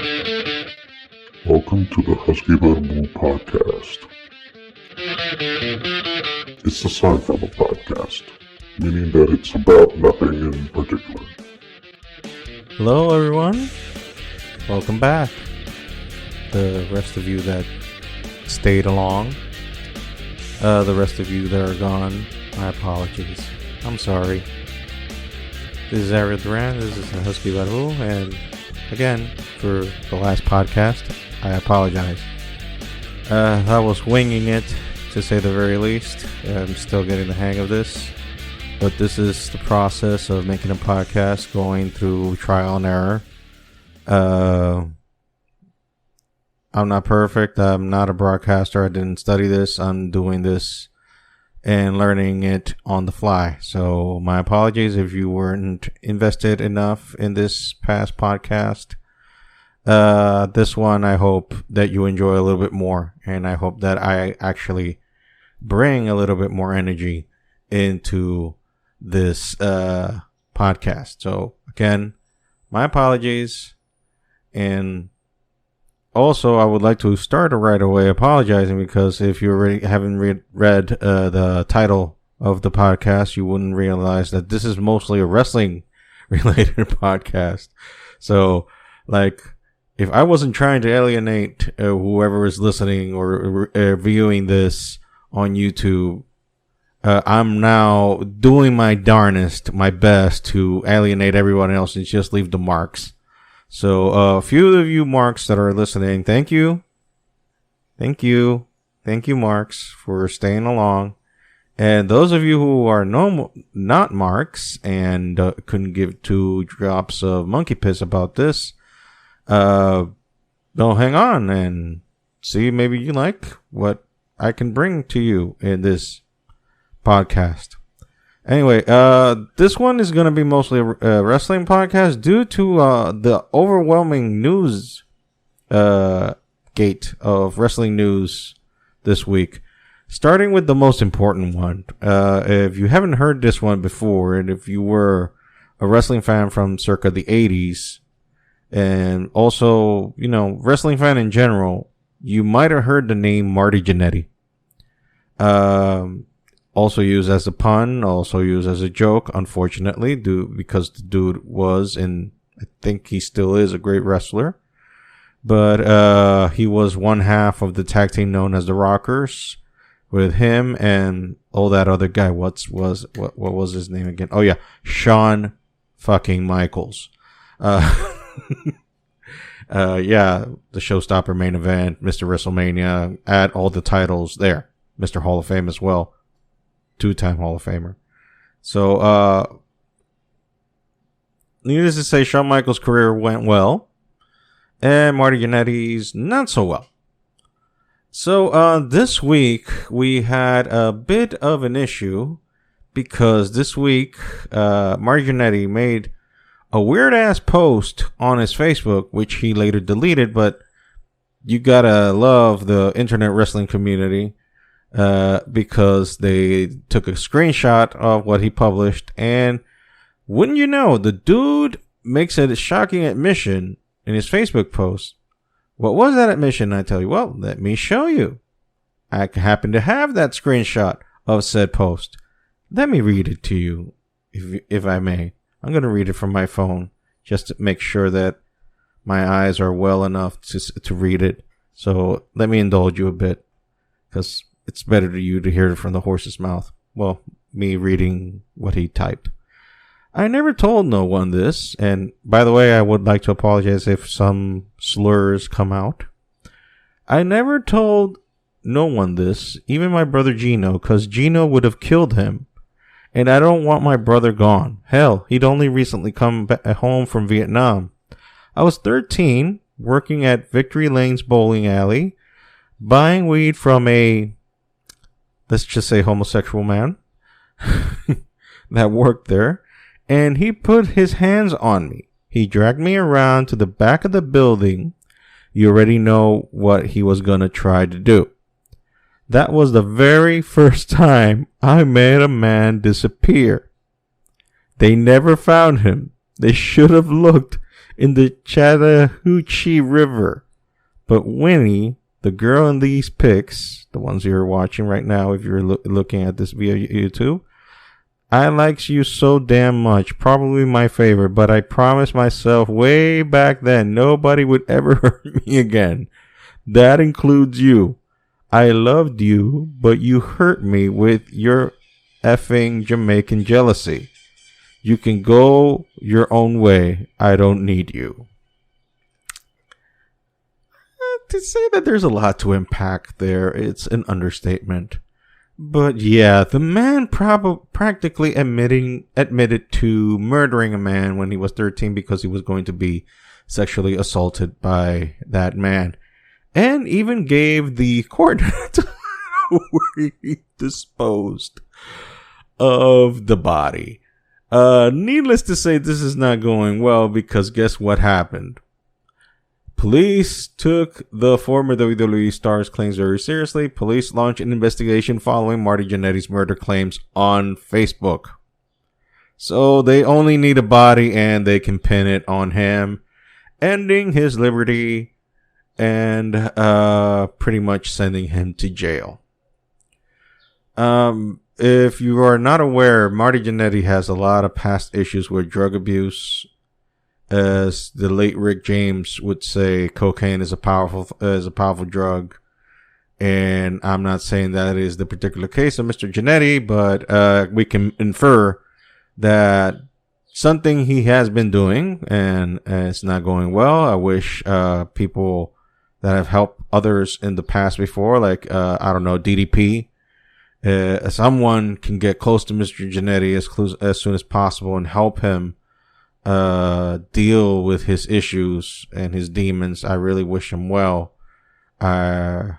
Welcome to the Husky Bamboo Podcast. It's a Seinfeld podcast, meaning that it's about nothing in particular. Hello everyone, welcome back. The rest of you that stayed along, the rest of you that are gone, my apologies. I'm sorry. This is Ariel Duran, this is the Husky Bamboo, and again, for the last podcast, I apologize. I was winging it, to say the very least. I'm still getting the hang of this. But this is the process of making a podcast, going through trial and error. I'm not perfect. I'm not a broadcaster. I didn't study this. I'm doing this and learning it on the fly. So my apologies if you weren't invested enough in this past podcast. This one, I hope that you enjoy a little bit more, and I hope that I actually bring a little bit more energy into this podcast. So again, my apologies, and also I would like to start right away apologizing, because if you already haven't read the title of the podcast, you wouldn't realize that this is mostly a wrestling related podcast. So if I wasn't trying to alienate whoever is listening or viewing this on YouTube, I'm now doing my darnest, my best to alienate everyone else and just leave the marks. So a few of you marks that are listening, thank you. Thank you, marks, for staying along. And those of you who are not marks and couldn't give 2 drops of monkey piss about this, don't hang on and see, maybe you like what I can bring to you in this podcast. Anyway, this one is going to be mostly a wrestling podcast due to the overwhelming news gate of wrestling news this week. Starting with the most important one. If you haven't heard this one before, and if you were a wrestling fan from circa the 80s, and also, wrestling fan in general, you might have heard the name Marty Jannetty. Also used as a pun, also used as a joke, unfortunately, because the dude was, and I think he still is, a great wrestler. But he was one half of the tag team known as the Rockers, with him and that other guy. What was his name again? Oh yeah, Shawn fucking Michaels. Yeah, the Showstopper main event, Mr. WrestleMania, add all the titles there. Mr. Hall of Fame as well. 2-time Hall of Famer. So, needless to say, Shawn Michaels' career went well, and Marty Jannetty's not so well. So, this week, we had a bit of an issue, because this week, Marty Jannetty made a weird-ass post on his Facebook, which he later deleted, but you gotta love the internet wrestling community, because they took a screenshot of what he published, and wouldn't you know, the dude makes a shocking admission in his Facebook post. What was that admission? I tell you, well, let me show you. I happen to have that screenshot of said post. Let me read it to you, if I may. I'm going to read it from my phone just to make sure that my eyes are well enough to read it. So let me indulge you a bit, because it's better to you to hear it from the horse's mouth. Well, me reading what he typed. I never told no one this, and by the way, I would like to apologize if some slurs come out. I never told no one this, even my brother Gino, because Gino would have killed him. And I don't want my brother gone. Hell, he'd only recently come home from Vietnam. I was 13, working at Victory Lane's bowling alley, buying weed from a, let's just say, homosexual man that worked there, and he put his hands on me. He dragged me around to the back of the building. You already know what he was gonna try to do. That was the very first time I made a man disappear. They never found him. They should have looked in the Chattahoochee River. But Winnie, the girl in these pics, the ones you're watching right now if you're looking at this via YouTube, I likes you so damn much. Probably my favorite, but I promised myself way back then nobody would ever hurt me again. That includes you. I loved you, but you hurt me with your effing Jamaican jealousy. You can go your own way. I don't need you. To say that there's a lot to unpack there, it's an understatement. But yeah, the man practically admitted to murdering a man when he was 13 because he was going to be sexually assaulted by that man. And even gave the coordinates where he disposed of the body. Needless to say, this is not going well because guess what happened? Police took the former WWE star's claims very seriously. Police launched an investigation following Marty Jannetty's murder claims on Facebook. So they only need a body and they can pin it on him, ending his liberty and pretty much sending him to jail. If you are not aware, Marty Jannetty has a lot of past issues with drug abuse. As the late Rick James would say, cocaine is a powerful drug. And I'm not saying that is the particular case of Mr. Jannetty, but we can infer that something he has been doing and it's not going well. I wish people that have helped others in the past before, like I don't know, DDP, someone can get close to Mr. Jannetty as soon as possible and help him deal with his issues and his demons. I really wish him well. But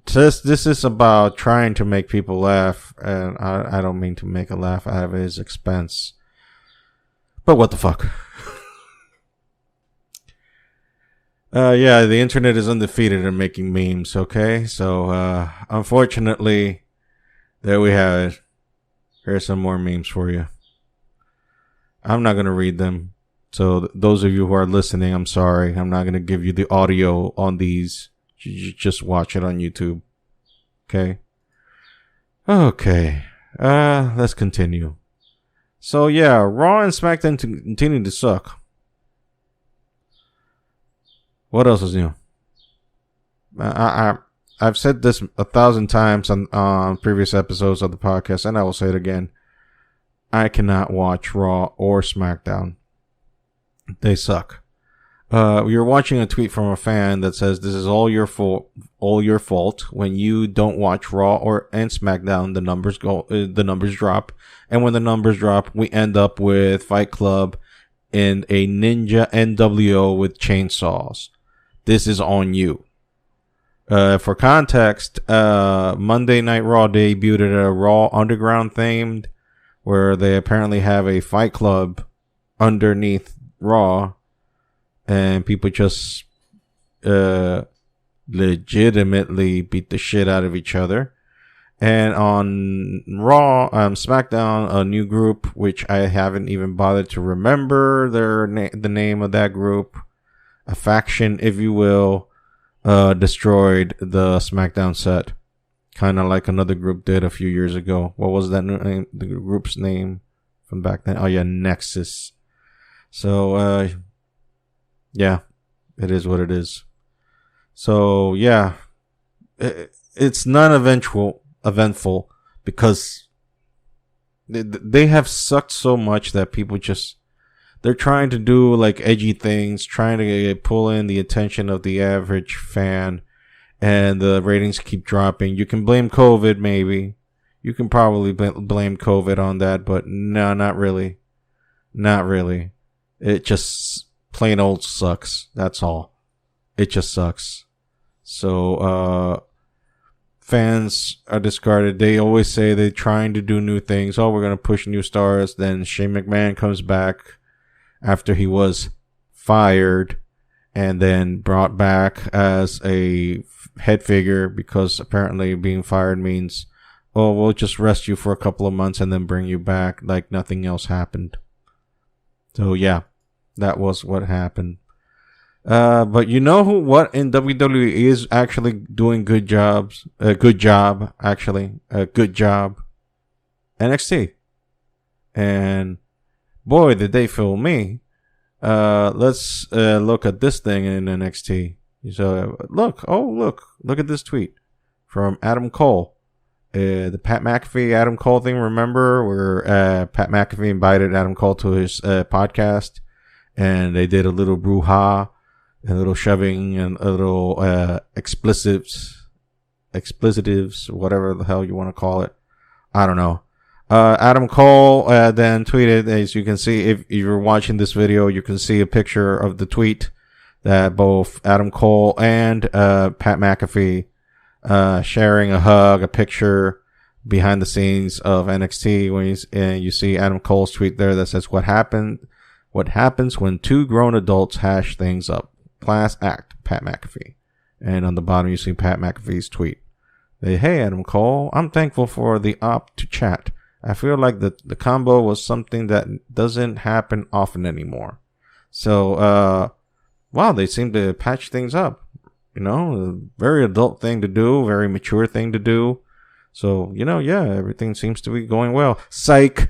this is about trying to make people laugh, and I don't mean to make a laugh out of his expense. But what the fuck? Yeah, the internet is undefeated in making memes, okay? So, unfortunately, there we have it. Here's some more memes for you. I'm not going to read them. So those of you who are listening, I'm sorry. I'm not going to give you the audio on these. You just watch it on YouTube. Okay? Okay. Let's continue. So yeah, Raw and SmackDown continue to suck. What else is new? I've said this 1,000 times on previous episodes of the podcast, and I will say it again. I cannot watch Raw or SmackDown. They suck. You're watching a tweet from a fan that says this is all your fault. When you don't watch Raw and SmackDown, the numbers drop, and when the numbers drop, we end up with Fight Club and a Ninja NWO with chainsaws. This is on you. For context, Monday Night Raw debuted at a Raw Underground themed, where they apparently have a Fight Club underneath Raw, and people just legitimately beat the shit out of each other. And on Raw, SmackDown, a new group, which I haven't even bothered to remember the name of that group, a faction, if you will, destroyed the SmackDown set. Kind of like another group did a few years ago. What was that name? The group's name from back then? Oh yeah, Nexus. So, yeah, it is what it is. So yeah, it's non-eventful because they have sucked so much that people they're trying to do like edgy things, trying to pull in the attention of the average fan. And the ratings keep dropping. You can blame COVID, maybe. You can probably blame COVID on that, but no, not really. Not really. It just plain old sucks. That's all. It just sucks. So, fans are discarded. They always say they're trying to do new things. Oh, we're going to push new stars. Then Shane McMahon comes back after he was fired and then brought back as a head figure, because apparently being fired means, oh, we'll just rest you for a couple of months and then bring you back like nothing else happened. So yeah, that was what happened. But you know what in WWE is actually doing good jobs? A good job, actually. A good job. NXT. And boy, did they fool me. Let's look at this thing in NXT. So look at this tweet from Adam Cole. The Pat McAfee Adam Cole thing. Remember where Pat McAfee invited Adam Cole to his podcast, and they did a little brouhaha, a little shoving, and a little explicitives, whatever the hell you want to call it. I don't know. Adam Cole then tweeted, as you can see, if you're watching this video, you can see a picture of the tweet that both Adam Cole and Pat McAfee sharing a hug, a picture behind the scenes of NXT. When you see Adam Cole's tweet there that says, "What happens when two grown adults hash things up? Class act, Pat McAfee." And on the bottom, you see Pat McAfee's tweet. Hey, Adam Cole, I'm thankful for the op to chat. I feel like the combo was something that doesn't happen often anymore. So, wow, they seem to patch things up. You know, a very adult thing to do, very mature thing to do. So, you know, yeah, everything seems to be going well. Psych.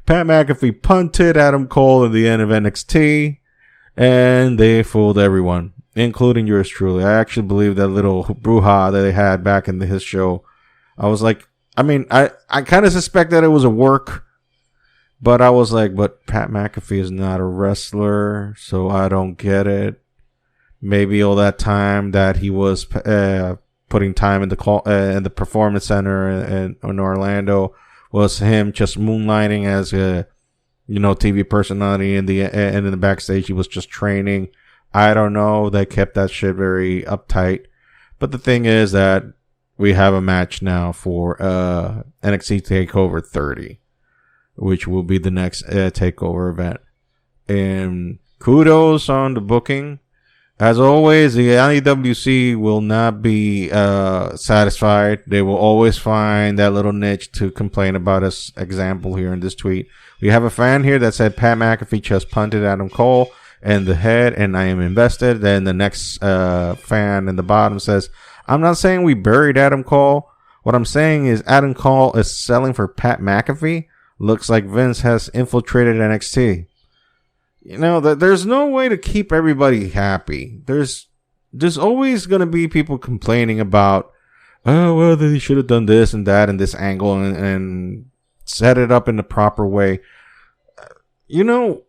Pat McAfee punted Adam Cole at the end of NXT, and they fooled everyone, including yours truly. I actually believe that little brouhaha that they had back in his show. I was like, I mean, I kind of suspect that it was a work, but I was like, but Pat McAfee is not a wrestler, so I don't get it. Maybe all that time that he was putting time in the performance center in Orlando was him just moonlighting as a, you know, TV personality, and in the backstage he was just training. I don't know. They kept that shit very uptight. But the thing is that we have a match now for NXT TakeOver 30, which will be the next TakeOver event. And kudos on the booking. As always, the LEWC will not be satisfied. They will always find that little niche to complain about, as example here in this tweet. We have a fan here that said Pat McAfee just punted Adam Cole and the head, and I am invested. Then the next fan in the bottom says, I'm not saying we buried Adam Cole. What I'm saying is Adam Cole is selling for Pat McAfee. Looks like Vince has infiltrated NXT. You know, there's no way to keep everybody happy. There's always going to be people complaining about, oh, well, they should have done this and that and this angle and set it up in the proper way. You know,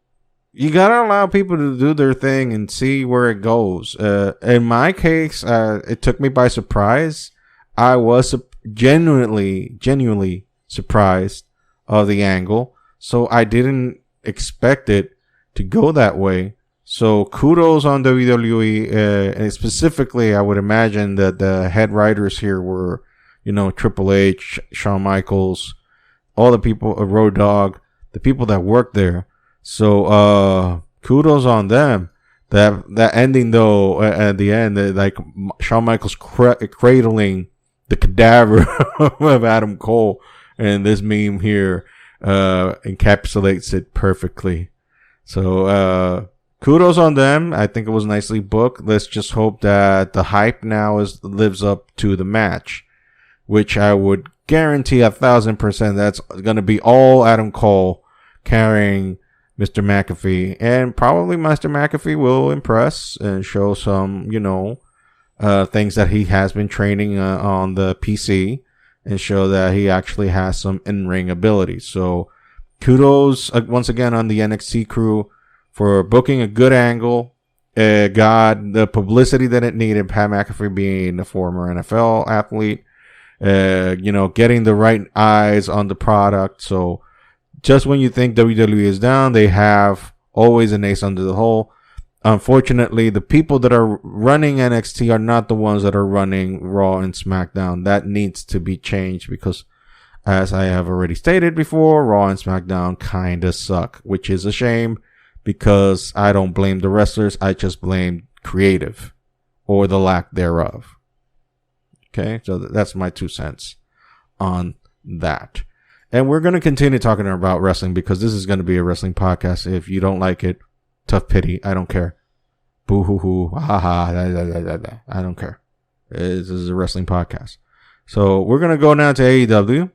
you got to allow people to do their thing and see where it goes. In my case, it took me by surprise. I was genuinely surprised of the angle. So I didn't expect it to go that way. So kudos on WWE, and specifically, I would imagine that the head writers here were, you know, Triple H, Shawn Michaels, all the people, Road Dogg, the people that work there. So kudos on them. That ending though, at the end, like Shawn Michaels cradling the cadaver of Adam Cole, and this meme here encapsulates it perfectly. So, kudos on them. I think it was nicely booked. Let's just hope that the hype now lives up to the match, which I would guarantee 1,000% that's going to be all Adam Cole carrying Mr. McAfee. And probably Mr. McAfee will impress and show some, you know, things that he has been training on the PC, and show that he actually has some in-ring ability. So, kudos once again on the NXT crew for booking a good angle. Got the publicity that it needed. Pat McAfee being a former NFL athlete, you know, getting the right eyes on the product. So just when you think WWE is down, they have always an ace under the hole. Unfortunately, the people that are running NXT are not the ones that are running Raw and SmackDown. That needs to be changed because, as I have already stated before, Raw and SmackDown kinda suck, which is a shame because I don't blame the wrestlers. I just blame creative or the lack thereof. Okay, so that's my 2 cents on that. And we're going to continue talking about wrestling because this is going to be a wrestling podcast. If you don't like it, tough pity. I don't care. Boo hoo hoo. Ha ha. I don't care. This is a wrestling podcast. So we're going to go now to AEW.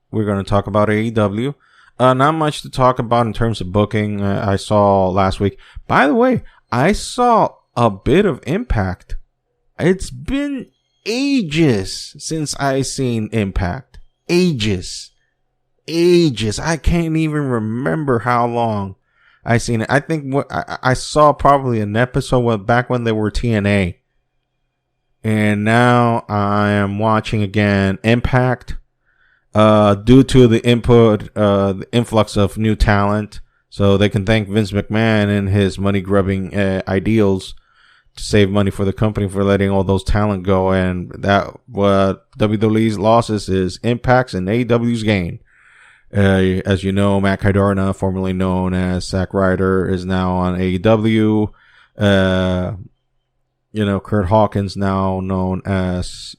We're going to talk about AEW. Not much to talk about in terms of booking. I saw last week. By the way, I saw a bit of Impact. It's been ages since I seen Impact. Ages. I can't even remember how long I seen it. I think I saw probably an episode back when they were TNA. And now I am watching again Impact. Due to the influx of new talent, so they can thank Vince McMahon and his money-grubbing ideals to save money for the company for letting all those talent go, and that what WWE's losses is Impact's and AEW's gain. As you know, Matt Cardona, formerly known as Zack Ryder, is now on AEW. Kurt Hawkins, now known as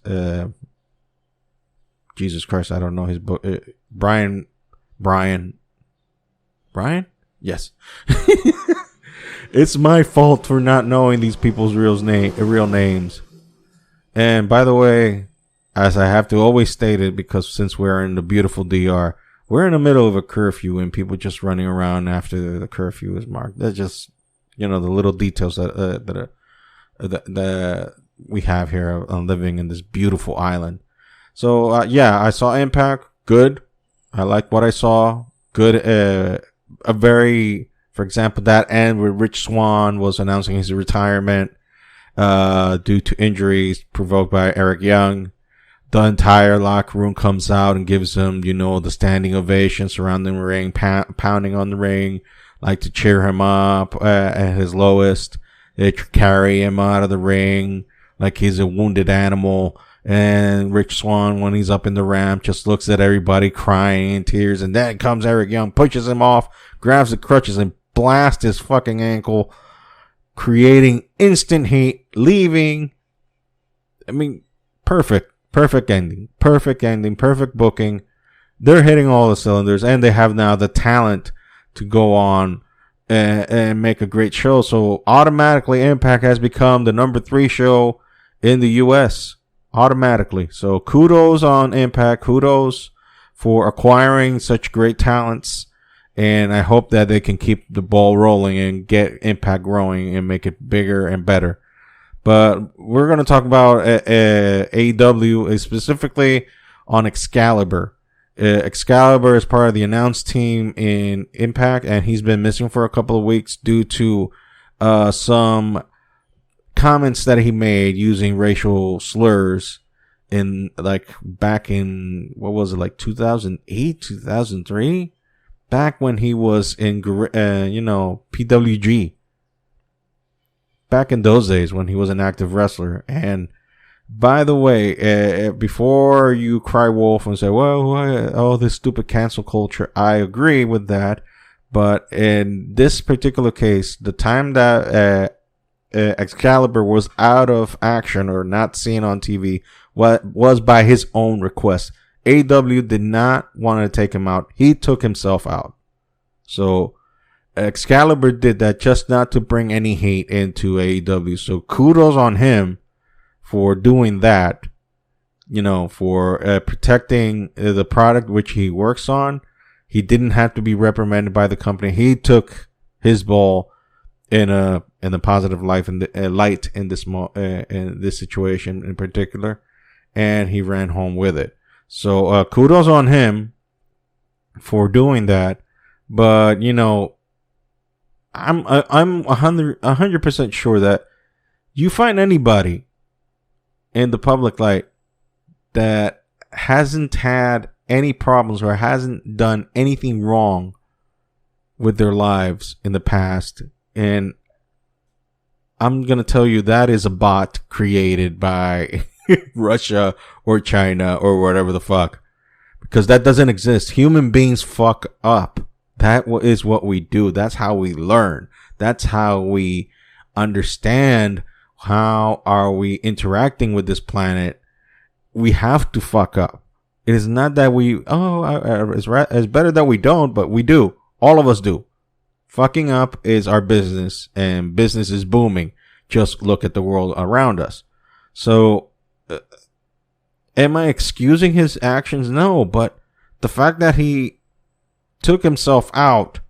Jesus Christ, I don't know his book. Brian? Yes. It's my fault for not knowing these people's real names. And by the way, as I have to always state it, because since we're in the beautiful DR, we're in the middle of a curfew and people just running around after the curfew is marked. That's just, the little details that we have here on living in this beautiful island. So, I saw Impact. Good. I like what I saw. Good. For example, that end where Rich Swann was announcing his retirement, due to injuries provoked by Eric Young. The entire locker room comes out and gives him, the standing ovation surrounding the ring, pounding on the ring, like to cheer him up at his lowest. They carry him out of the ring like he's a wounded animal. And Rich Swann, when he's up in the ramp, just looks at everybody crying in tears. And then comes Eric Young, pushes him off, grabs the crutches and blasts his fucking ankle, creating instant heat, leaving. I mean, perfect ending, perfect booking. They're hitting all the cylinders, and they have now the talent to go on and make a great show. So automatically Impact has become the number 3 show in the U.S. automatically. So kudos on Impact. Kudos for acquiring such great talents. And I hope that they can keep the ball rolling and get Impact growing and make it bigger and better. But we're going to talk about AEW, specifically on Excalibur. Excalibur is part of the announced team in Impact, and he's been missing for a couple of weeks due to some comments that he made using racial slurs back in, 2008, 2003? Back when he was in, PWG. Back in those days when he was an active wrestler. And by the way, before you cry wolf and say, well, this stupid cancel culture, I agree with that. But in this particular case, the time that Excalibur was out of action or not seen on TV was by his own request. AEW did not want to take him out. He took himself out. So Excalibur did that just not to bring any hate into AEW. So kudos on him for doing that, for protecting the product which he works on. He didn't have to be reprimanded by the company. He took his ball in a positive light in this situation in particular, and he ran home with it. So kudos on him for doing that. But I'm 100% sure that you find anybody in the public light that hasn't had any problems or hasn't done anything wrong with their lives in the past, and I'm going to tell you that is a bot created by Russia or China or whatever the fuck, because that doesn't exist. Human beings fuck up. That is what we do. That's how we learn. That's how we understand how are we interacting with this planet. We have to fuck up. It is not that it's better that we don't, but we do. All of us do. Fucking up is our business, and business is booming. Just look at the world around us. So, am I excusing his actions? No, but the fact that he took himself out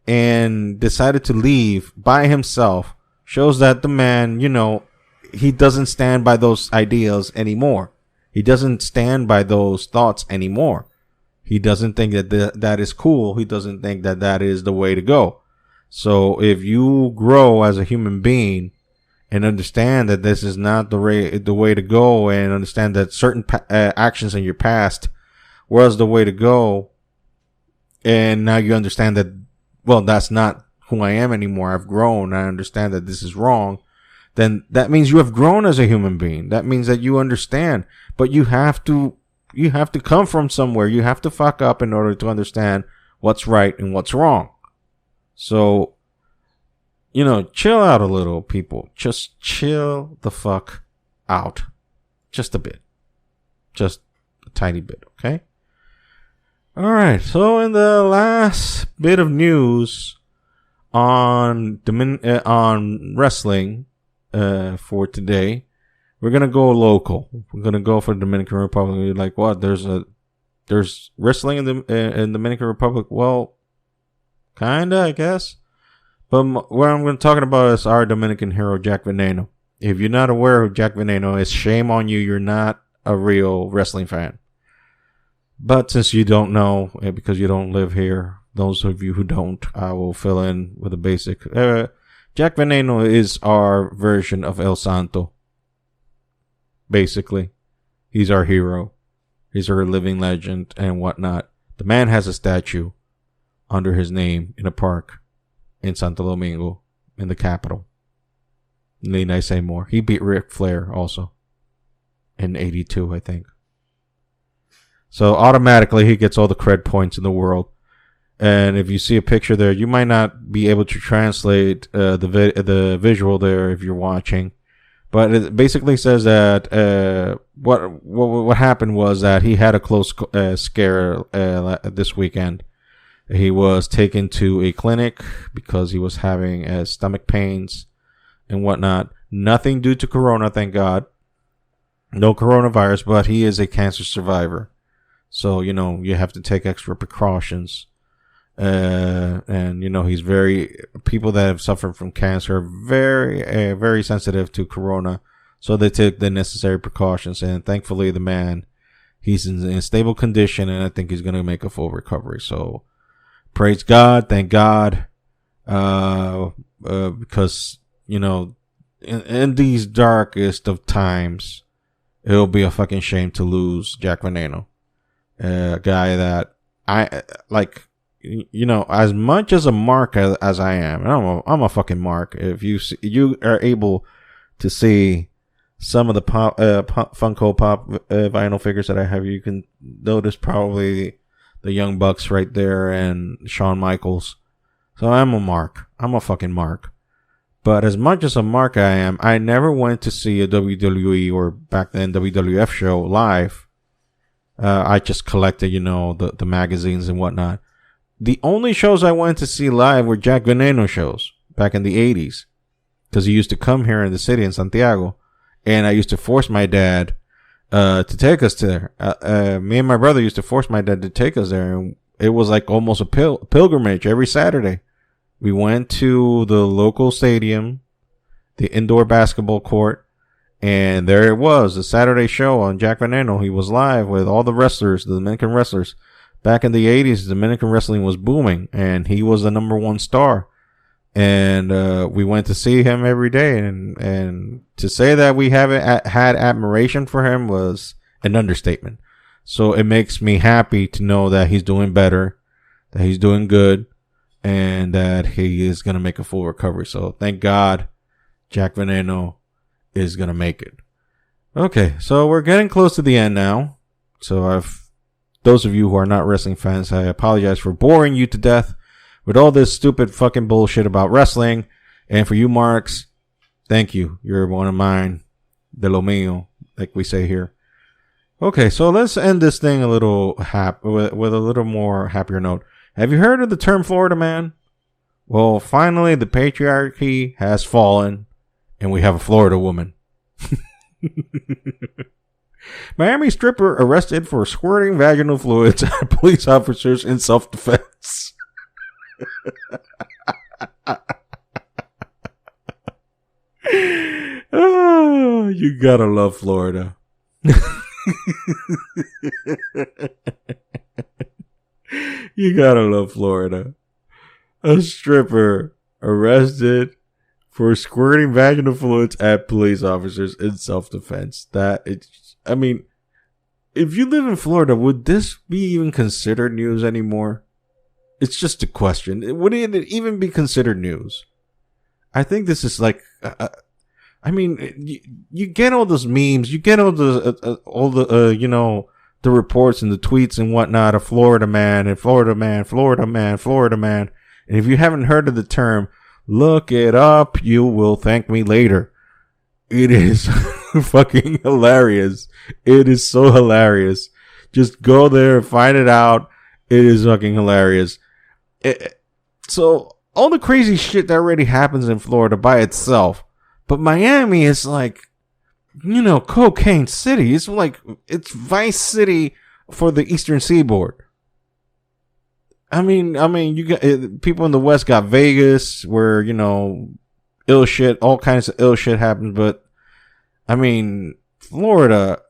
and decided to leave by himself shows that the man, he doesn't stand by those ideas anymore. He doesn't stand by those thoughts anymore. He doesn't think that that is cool. He doesn't think that that is the way to go. So if you grow as a human being and understand that this is not the way to go, and understand that certain actions in your past was the way to go, and now you understand that, well, that's not who I am anymore. I've grown. I understand that this is wrong. Then that means you have grown as a human being. That means that you understand. But you have to come from somewhere. You have to fuck up in order to understand what's right and what's wrong. So, chill out a little, people. Just chill the fuck out. Just a bit. Just a tiny bit, okay? All right. So in the last bit of news on wrestling for today, we're gonna go local. We're gonna go for the Dominican Republic. You're like, what? There's wrestling in the Dominican Republic. Well, kinda, I guess. But what I'm talking about is our Dominican hero, Jack Veneno. If you're not aware of Jack Veneno, it's shame on you. You're not a real wrestling fan. But since you don't know, because you don't live here, those of you who don't, I will fill in with a basic. Jack Veneno is our version of El Santo. Basically, he's our hero. He's our living legend and whatnot. The man has a statue under his name in a park in Santo Domingo, in the capital. Need I say more? He beat Ric Flair also in '82, I think. So automatically he gets all the cred points in the world. And if you see a picture there, you might not be able to translate the visual there if you're watching. But it basically says that what happened was that he had a close scare this weekend. He was taken to a clinic because he was having stomach pains and whatnot. Nothing due to corona, thank God. No coronavirus, but he is a cancer survivor. So, you have to take extra precautions. And he's people that have suffered from cancer are very, very sensitive to corona. So they take the necessary precautions. And thankfully the man, he's in stable condition, and I think he's going to make a full recovery. So praise God. Thank God. Because, in these darkest of times, it'll be a fucking shame to lose Jack Veneno. A guy that I like, as much as a mark as I am, and I'm a fucking mark. If you are able to see some of the Funko Pop vinyl figures that I have, you can notice probably the Young Bucks right there and Shawn Michaels. So I'm a mark. I'm a fucking mark. But as much as a mark I am, I never went to see a WWE or back then WWF show live. I just collected, the magazines and whatnot. The only shows I went to see live were Jack Veneno shows back in the 80s. Because he used to come here in the city in Santiago. And I used to force my dad to take us there. Me and my brother used to force my dad to take us there. And it was like almost a pilgrimage every Saturday. We went to the local stadium, the indoor basketball court. And there it was, the Saturday show on Jack Veneno. He was live with all the wrestlers, the Dominican wrestlers. Back in the 80s, Dominican wrestling was booming, and he was the number one star. And we went to see him every day. And to say that we haven't had admiration for him was an understatement. So it makes me happy to know that he's doing better, that he's doing good, and that he is going to make a full recovery. So thank God Jack Veneno is going to make it. Okay, so we're getting close to the end now. So those of you who are not wrestling fans, I apologize for boring you to death with all this stupid fucking bullshit about wrestling. And for you marks, thank you. You're one of mine. De lo mío, like we say here. Okay, so let's end this thing a little with a little more happier note. Have you heard of the term Florida man? Well, finally, the patriarchy has fallen, and we have a Florida woman. Miami stripper arrested for squirting vaginal fluids at police officers in self-defense. Oh, you gotta love Florida. You gotta love Florida. A stripper arrested for squirting vaginal fluids at police officers in self-defense. I mean, if you live in Florida, would this be even considered news anymore? It's just a question. Would it even be considered news? I think this is like, I mean, you get all those memes, you get all the the reports and the tweets and whatnot of Florida man and Florida man, Florida man, Florida man. And if you haven't heard of the term, look it up. You will thank me later. It is fucking hilarious. It is so hilarious. Just go there and find it out. It is fucking hilarious. So all the crazy shit that already happens in Florida by itself. But Miami is like, cocaine city. It's like, it's Vice City for the Eastern Seaboard. I mean, you got people in the West got Vegas where, ill shit, all kinds of ill shit happens. But I mean, Florida,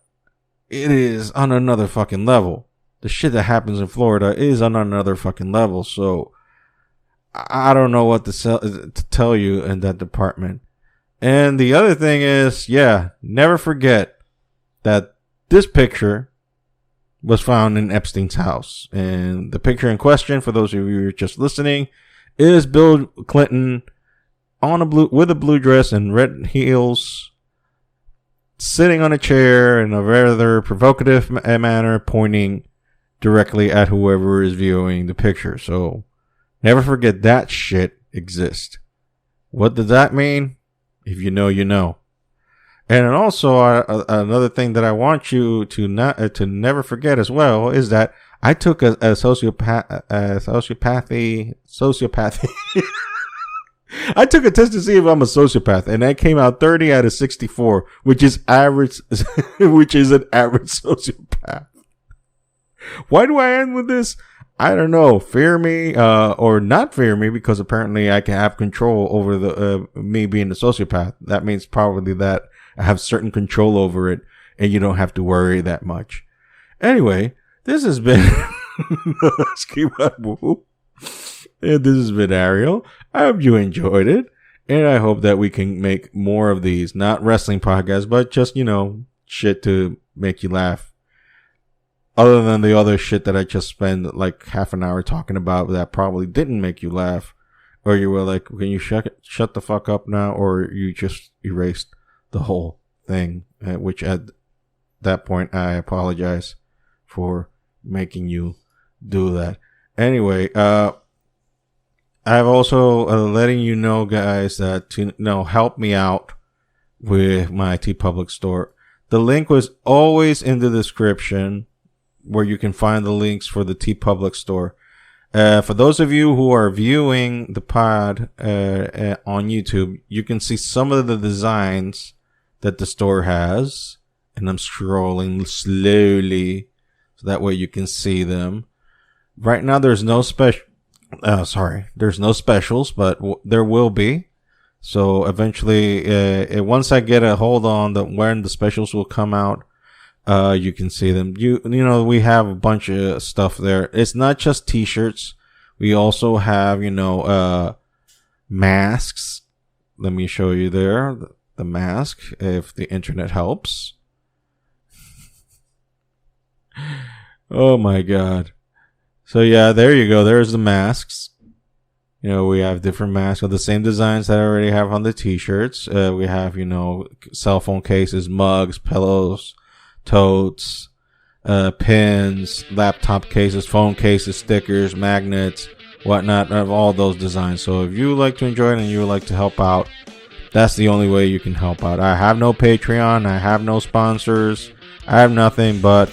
it is on another fucking level. The shit that happens in Florida is on another fucking level. So I don't know what to tell you in that department. And the other thing is, never forget that this picture was found in Epstein's house. And the picture in question, for those of you who are just listening, is Bill Clinton with a blue dress and red heels, sitting on a chair in a rather provocative manner, pointing directly at whoever is viewing the picture. So never forget that shit exists. What does that mean? If you know, you know. And also another thing that I want you to never forget as well is that I took a sociopathy. I took a test to see if I'm a sociopath, and that came out 30 out of 64, which is average, which is an average sociopath. Why do I end with this? I don't know. Fear me, or not fear me, because apparently I can have control over me being a sociopath. That means probably that I have certain control over it, and you don't have to worry that much. Anyway, this has been and this has been Ariel. I hope you enjoyed it, and I hope that we can make more of these, not wrestling podcasts, but just, shit to make you laugh. Other than the other shit that I just spent like half an hour talking about that probably didn't make you laugh, or you were like, can you shut the fuck up now, or you just erased the whole thing, which at that point I apologize for making you do that. Anyway, I'm also letting you know, guys, that to help me out with my TeePublic store. The link was always in the description, where you can find the links for the TeePublic store. For those of you who are viewing the pod on YouTube, you can see some of the designs that the store has. And I'm scrolling slowly so that way you can see them. Right now there's no there's no specials, but there will be. So eventually, once I get a hold on when the specials will come out, you can see them. We have a bunch of stuff there. It's not just t-shirts. We also have, masks. Let me show you there. The mask, if the internet helps. Oh my God. So there you go. There's the masks. We have different masks of the same designs that I already have on the t-shirts. We have, cell phone cases, mugs, pillows, totes, pins, laptop cases, phone cases, stickers, magnets, whatnot, of all those designs. So if you like to enjoy it and you would like to help out, that's the only way you can help out. I have no Patreon. I have no sponsors. I have nothing but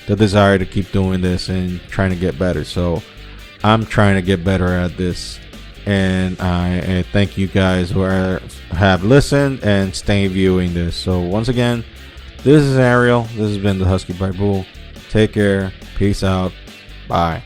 the desire to keep doing this and trying to get better. So I'm trying to get better at this. And I thank you guys who have listened and stay viewing this. So once again, this is Ariel. This has been the Husky Bright Bull. Take care. Peace out. Bye.